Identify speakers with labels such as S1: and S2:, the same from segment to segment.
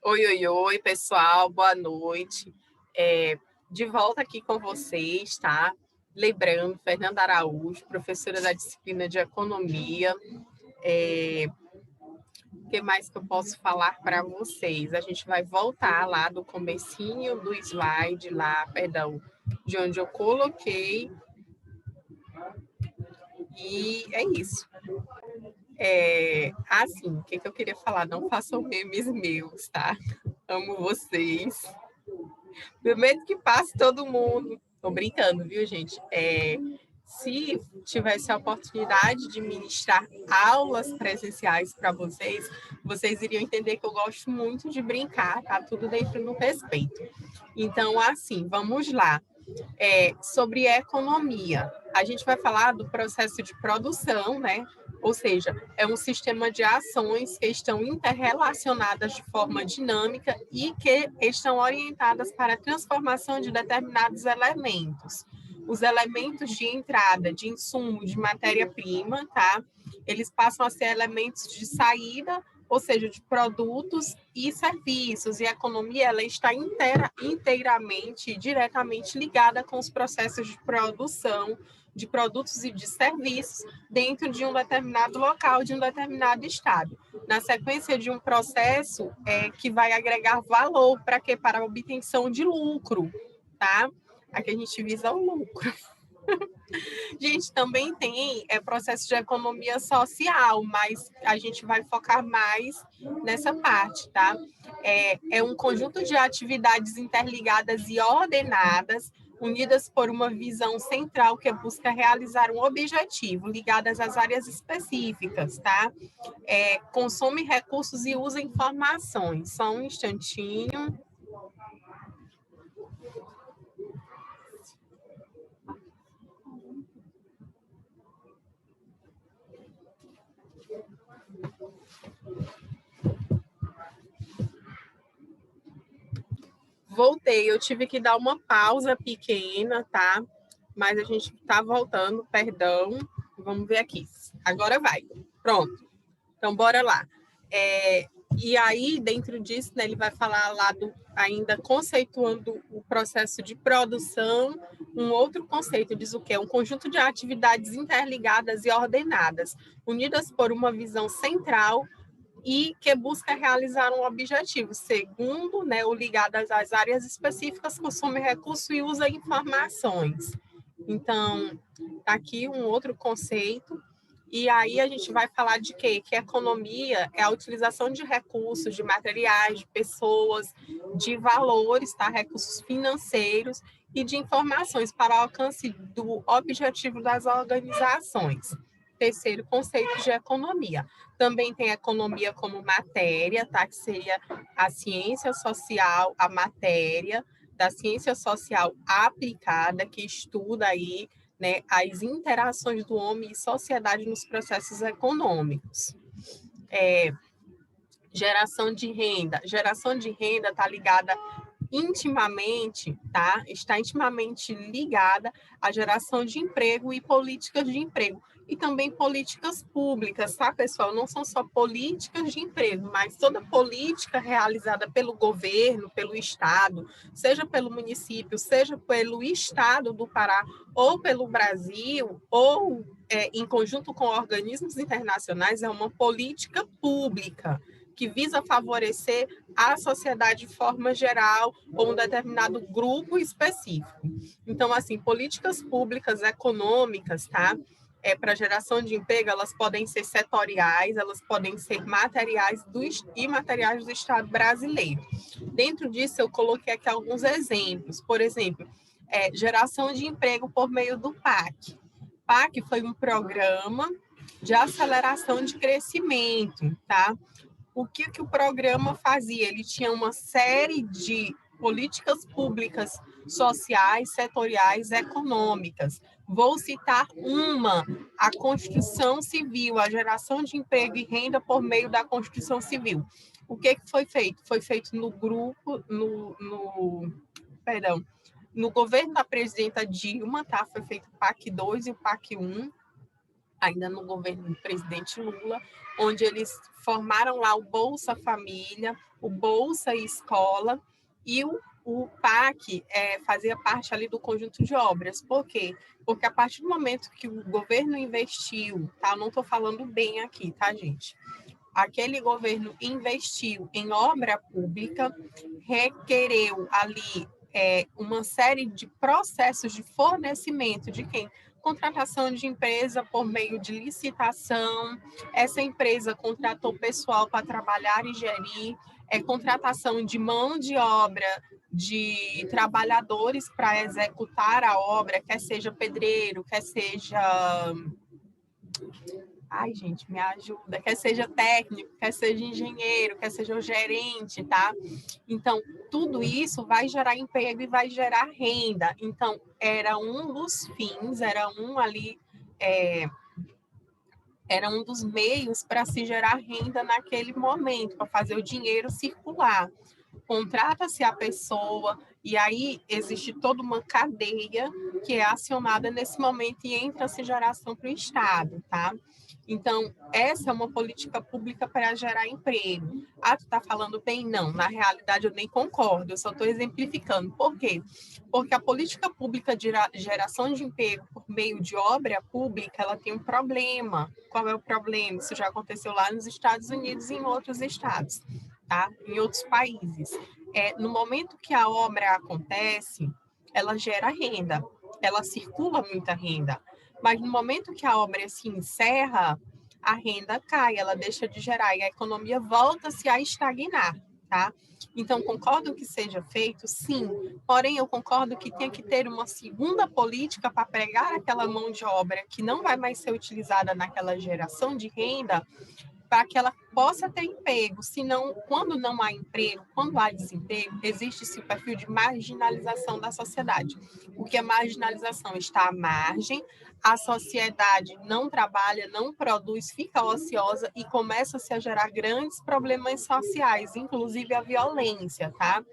S1: Oi, pessoal, boa noite. De volta aqui com vocês, tá? Lembrando, Fernanda Araújo, professora da disciplina de Economia. O que mais que eu posso falar para vocês? A gente vai voltar lá do comecinho do slide, de onde eu coloquei. E é isso. Assim, o que eu queria falar? Não façam memes meus, tá? Amo vocês. Prometo que passe todo mundo. Tô brincando, viu, gente? Se tivesse a oportunidade de ministrar aulas presenciais para vocês, vocês iriam entender que eu gosto muito de brincar, tá? Tudo dentro do respeito. Então, assim, vamos lá. Sobre economia, a gente vai falar do processo de produção, né? Ou seja, é um sistema de ações que estão interrelacionadas de forma dinâmica e que estão orientadas para a transformação de determinados elementos. Os elementos de entrada, de insumo, de matéria-prima, tá? Eles passam a ser elementos de saída, ou seja, de produtos e serviços. E a economia ela está inteiramente e diretamente ligada com os processos de produção de produtos e de serviços dentro de um determinado local, de um determinado estado. Na sequência de um processo que vai agregar valor para quê? Para a obtenção de lucro, tá? Aqui a gente visa o lucro. Gente, também tem processo de economia social, mas a gente vai focar mais nessa parte, tá? É um conjunto de atividades interligadas e ordenadas, unidas por uma visão central que busca realizar um objetivo, ligadas às áreas específicas, tá? Consome recursos e usa informações. Só um instantinho. Voltei, eu tive que dar uma pausa pequena, tá? Mas a gente tá voltando, perdão. Vamos ver aqui. Agora vai. Pronto. Então, bora lá. E aí, dentro disso, né, ele vai falar lá ainda conceituando o processo de produção, um outro conceito, diz o quê? Um conjunto de atividades interligadas e ordenadas, unidas por uma visão central e que busca realizar um objetivo. Segundo, né, o ligado às áreas específicas, consome recurso e usa informações. Então, tá aqui um outro conceito. E aí a gente vai falar de quê? Que a economia é a utilização de recursos, de materiais, de pessoas, de valores, tá? Recursos financeiros e de informações para o alcance do objetivo das organizações. Terceiro conceito de economia. Também tem a economia como matéria, tá? Que seria a ciência social, a matéria da ciência social aplicada, que estuda aí, né, as interações do homem e sociedade nos processos econômicos. Geração de renda. Geração de renda está ligada intimamente, tá? Está intimamente ligada à geração de emprego e políticas de emprego. E também políticas públicas, tá, pessoal? Não são só políticas de emprego, mas toda política realizada pelo governo, pelo Estado, seja pelo município, seja pelo Estado do Pará, ou pelo Brasil, ou em conjunto com organismos internacionais, é uma política pública que visa favorecer a sociedade de forma geral ou um determinado grupo específico. Então, assim, políticas públicas econômicas, tá? Para geração de emprego, elas podem ser setoriais, elas podem ser materiais e imateriais do Estado brasileiro. Dentro disso, eu coloquei aqui alguns exemplos. Por exemplo, geração de emprego por meio do PAC. PAC foi um programa de aceleração de crescimento, tá? O que o programa fazia? Ele tinha uma série de políticas públicas sociais, setoriais, econômicas. Vou citar uma, a construção civil, a geração de emprego e renda por meio da construção civil. O que foi feito? Foi feito no governo da presidenta Dilma, tá? Foi feito o PAC 2 e o PAC 1. ainda no governo do presidente Lula, onde eles formaram lá o Bolsa Família, o Bolsa Escola e o PAC fazia parte ali do conjunto de obras. Por quê? Porque a partir do momento que o governo investiu, tá? Eu não estou falando bem aqui, tá, gente? Aquele governo investiu em obra pública, requereu ali uma série de processos de fornecimento de quem? Contratação de empresa por meio de licitação, essa empresa contratou pessoal para trabalhar e gerir, contratação de mão de obra, de trabalhadores para executar a obra, quer seja pedreiro, quer seja... Ai, gente, me ajuda. Quer seja técnico, quer seja engenheiro, quer seja o gerente, tá? Então, tudo isso vai gerar emprego e vai gerar renda. Então, era um dos fins, era um dos meios para se gerar renda naquele momento, para fazer o dinheiro circular. Contrata-se a pessoa e aí existe toda uma cadeia que é acionada nesse momento e entra-se geração para o Estado, tá? Então, essa é uma política pública para gerar emprego. Ah, tu está falando bem? Não, na realidade eu nem concordo, eu só estou exemplificando. Por quê? Porque a política pública de geração de emprego por meio de obra pública, ela tem um problema. Qual é o problema? Isso já aconteceu lá nos Estados Unidos e em outros estados, tá? Em outros países. No momento que a obra acontece, ela gera renda, ela circula muita renda. Mas no momento que a obra se encerra, a renda cai, ela deixa de gerar e a economia volta-se a estagnar, tá? Então, concordo que seja feito, sim, porém eu concordo que tem que ter uma segunda política para pegar aquela mão de obra que não vai mais ser utilizada naquela geração de renda, para que ela possa ter emprego. Senão, quando não há emprego, quando há desemprego, existe-se o perfil de marginalização da sociedade. O que é marginalização? Está à margem, a sociedade não trabalha, não produz, fica ociosa e começa-se a gerar grandes problemas sociais, inclusive a violência, tá?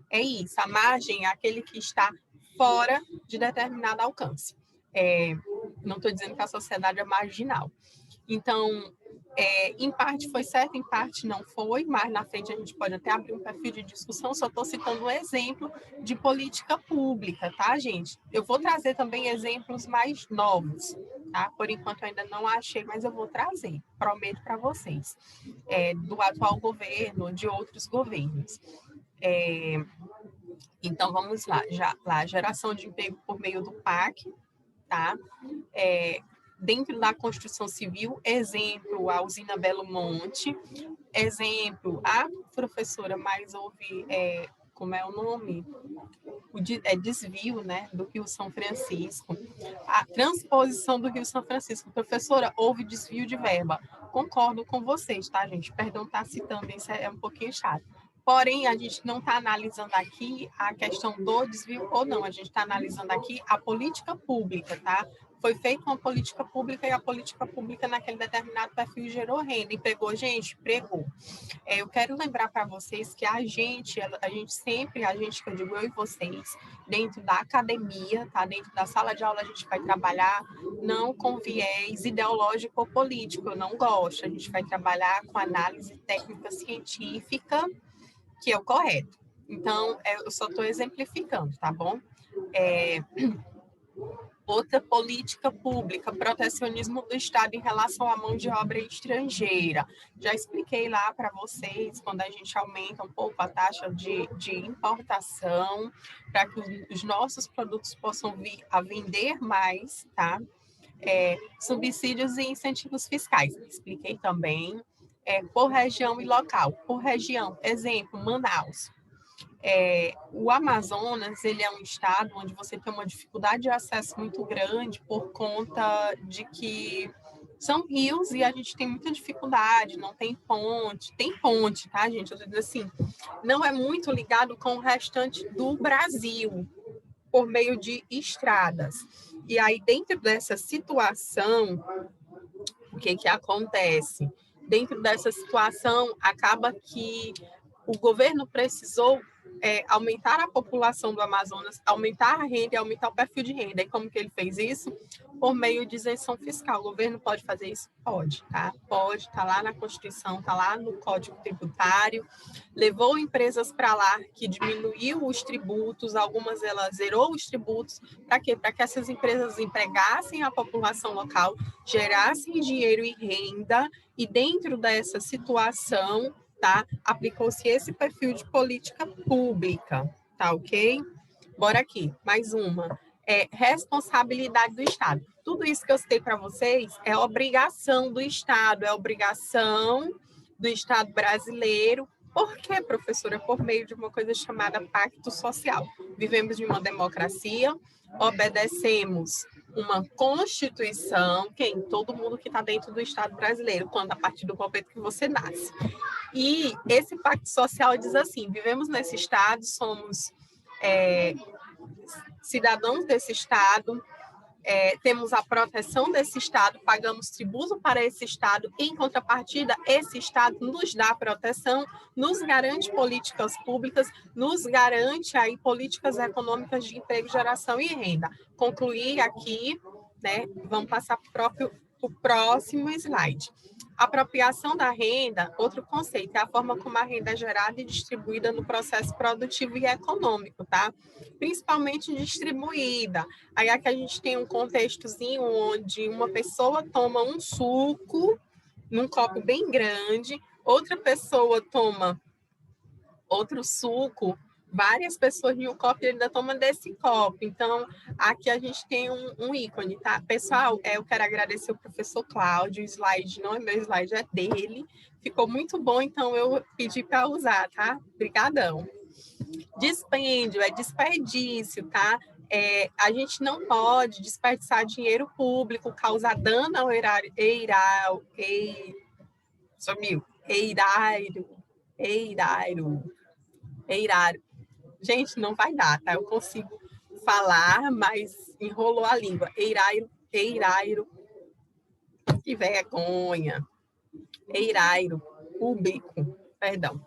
S1: É isso, a margem é aquele que está fora de determinado alcance. Não estou dizendo que a sociedade é marginal. Então, em parte foi certo, em parte não foi, mas na frente a gente pode até abrir um perfil de discussão, só estou citando um exemplo de política pública, tá, gente? Eu vou trazer também exemplos mais novos, tá? Por enquanto eu ainda não achei, mas eu vou trazer, prometo para vocês, do atual governo, de outros governos. Então, vamos lá, geração de emprego por meio do PAC, tá? Dentro da construção civil, exemplo, a usina Belo Monte, exemplo, a professora mais ouve, como é o nome? Desvio, né, do Rio São Francisco, a transposição do Rio São Francisco. Professora, houve desvio de verba. Concordo com vocês, tá, gente? Perdão estar citando, isso é um pouquinho chato. Porém, a gente não está analisando aqui a questão do desvio ou não, a gente está analisando aqui a política pública, tá? Foi feita uma política pública e a política pública naquele determinado perfil gerou renda. Empregou gente? Empregou. Eu quero lembrar para vocês que a gente sempre, que eu digo eu e vocês, dentro da academia, tá? Dentro da sala de aula, a gente vai trabalhar não com viés ideológico ou político, eu não gosto. A gente vai trabalhar com análise técnica científica, que é o correto. Então, eu só estou exemplificando, tá bom? Outra política pública, protecionismo do Estado em relação à mão de obra estrangeira. Já expliquei lá para vocês, quando a gente aumenta um pouco a taxa de importação, para que os nossos produtos possam vir a vender mais, tá? Subsídios e incentivos fiscais. Expliquei também. Por região e local. Por região, exemplo, Manaus. O Amazonas, ele é um estado onde você tem uma dificuldade de acesso muito grande por conta de que são rios e a gente tem muita dificuldade, não tem ponte, tá, gente? Eu tô dizendo assim, não é muito ligado com o restante do Brasil, por meio de estradas. E aí, dentro dessa situação, o que acontece? Dentro dessa situação, acaba que o governo precisou aumentar a população do Amazonas, aumentar a renda e aumentar o perfil de renda. E como que ele fez isso? Por meio de isenção fiscal. O governo pode fazer isso? Pode, tá? Pode, tá lá na Constituição, tá lá no Código Tributário. Levou empresas para lá que diminuiu os tributos, algumas ela zerou os tributos. Para quê? Para que essas empresas empregassem a população local, gerassem dinheiro e renda, e dentro dessa situação, tá? Aplicou-se esse perfil de política pública, tá ok? Bora aqui, mais uma. Responsabilidade do Estado. Tudo isso que eu citei para vocês é obrigação do Estado, é obrigação do Estado brasileiro. Por quê, professora? Por meio de uma coisa chamada pacto social. Vivemos em uma democracia, obedecemos uma Constituição, todo mundo que está dentro do Estado brasileiro, quando a partir do momento que você nasce. E esse pacto social diz assim: vivemos nesse Estado, somos cidadãos desse Estado, temos a proteção desse Estado, pagamos tributo para esse Estado, em contrapartida, esse Estado nos dá proteção, nos garante políticas públicas, nos garante aí políticas econômicas de emprego, geração e renda. Concluir aqui, né? Vamos passar para o próximo slide. Apropriação da renda, outro conceito, é a forma como a renda é gerada e distribuída no processo produtivo e econômico, tá? Principalmente distribuída. Aí aqui a gente tem um contextozinho onde uma pessoa toma um suco num copo bem grande, outra pessoa toma outro suco, várias pessoas em um copo e ainda tomam desse copo. Então, aqui a gente tem um ícone, tá? Pessoal, eu quero agradecer o professor Cláudio, o slide não é meu slide, é dele. Ficou muito bom, então eu pedi para usar, tá? Obrigadão. Dispêndio, desperdício, tá? A gente não pode desperdiçar dinheiro público, causar dano ao erário. Gente, não vai dar, tá? Eu consigo falar, mas enrolou a língua. Eirairo. Que vergonha. Eirairo público, perdão.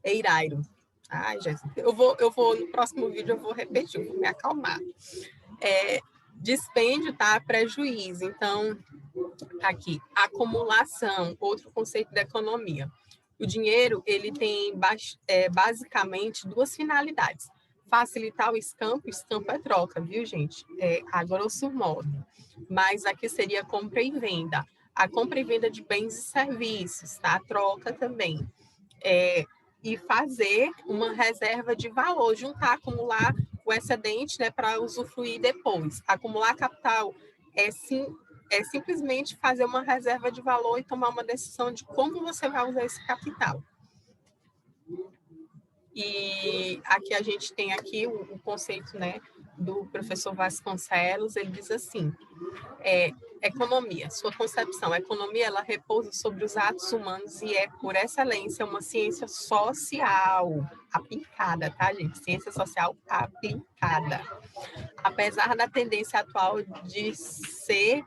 S1: Eirairo. Ai, Jesus. Eu vou no próximo vídeo eu vou repetir, eu vou me acalmar. Dispêndio, tá? Prejuízo. Então, aqui, acumulação, outro conceito da economia. O dinheiro, ele tem basicamente duas finalidades. Facilitar o escampo é troca, viu, gente? A grosso modo. Mas aqui seria compra e venda. A compra e venda de bens e serviços, tá? A troca também. E fazer uma reserva de valor, juntar, acumular o excedente, né, para usufruir depois. Acumular capital é simplesmente fazer uma reserva de valor e tomar uma decisão de como você vai usar esse capital. E aqui a gente tem aqui o conceito, né, do professor Vasconcelos. Ele diz assim: economia, sua concepção, a economia ela repousa sobre os atos humanos e é, por excelência, uma ciência social aplicada, tá, gente? Ciência social aplicada. Apesar da tendência atual de se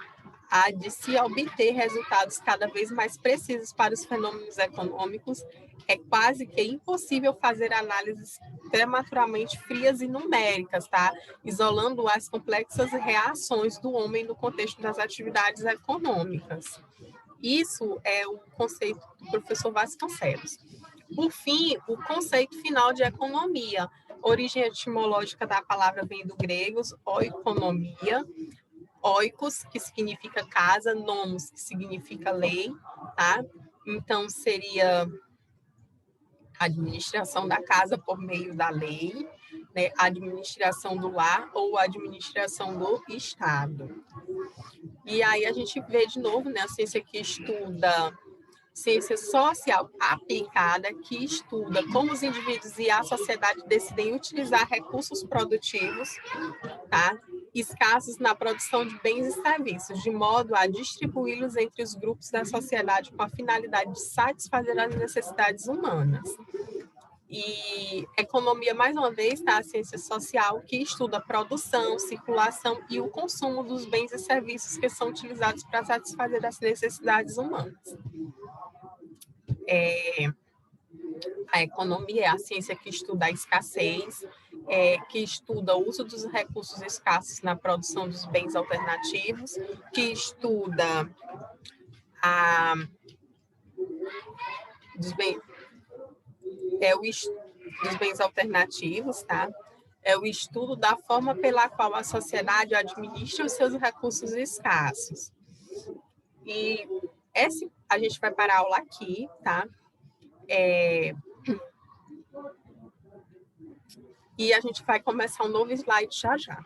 S1: obter resultados cada vez mais precisos para os fenômenos econômicos, é quase que impossível fazer análises prematuramente frias e numéricas, tá? Isolando as complexas reações do homem no contexto das atividades econômicas. Isso é o conceito do professor Vasconcelos. Por fim, o conceito final de economia. Origem etimológica da palavra vem do grego, oikonomia, oikos, que significa casa, nomos, que significa lei, tá? Então, seria a administração da casa por meio da lei, né? A administração do lar ou a administração do Estado. E aí a gente vê de novo, né, a ciência que estuda ciência social aplicada, que estuda como os indivíduos e a sociedade decidem utilizar recursos produtivos, tá? Escassos na produção de bens e serviços, de modo a distribuí-los entre os grupos da sociedade com a finalidade de satisfazer as necessidades humanas. E economia, mais uma vez, está a ciência social que estuda a produção, circulação e o consumo dos bens e serviços que são utilizados para satisfazer as necessidades humanas. A economia é a ciência que estuda a escassez, que estuda o uso dos recursos escassos na produção dos bens alternativos, que estuda a, dos, bem, dos bens alternativos, tá? É o estudo da forma pela qual a sociedade administra os seus recursos escassos. E a gente vai parar a aula aqui, tá? E a gente vai começar um novo slide já já.